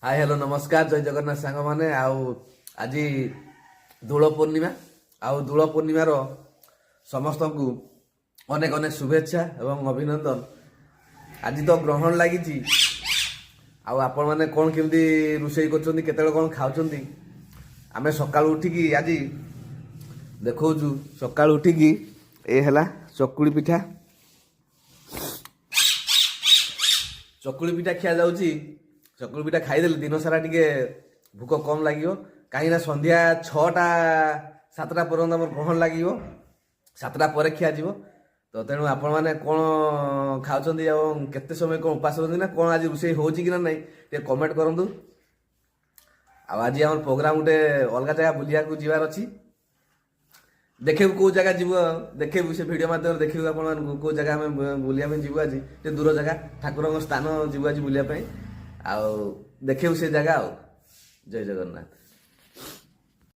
Hi hello नमस्कार जय जगन्नाथ सांग माने आज दोल पूर्णिमा दोल पूर्णिमार समस्त को अनेक अनेक शुभेच्छा एवं अभिनंदन। आज तो ग्रहण लगी आपण मैंने कौन केमती रोषे कर कौन खाऊँ आम सका उठिकी आज देखु सका उठिकी ए है चकुड़ी पिठा खिया जाऊँगी। चकुली पिठा खाईदेले दिन सारा टिके भूक कम लगे कहीं संध्या 6टा 7टा पर्यंत आम ग्रहण लगे 7टा पर खिया तो तेणु आपण मैंने कौन खाऊँ केते समय कौन उपास ना कौन आज रोषे हो ना कमेंट करूँ। आज आम प्रोग्राम गोटे अलग जगह बुलिया जीवार अच्छी देखे कौ जगह जीव देखे से वीडियो माध्यम देखिए आप कौ जगह आम बुलिया जीव आज दूर जगह ठाकुर स्थान जीव आज बुलिया देखे से जगह जय जगन्नाथ।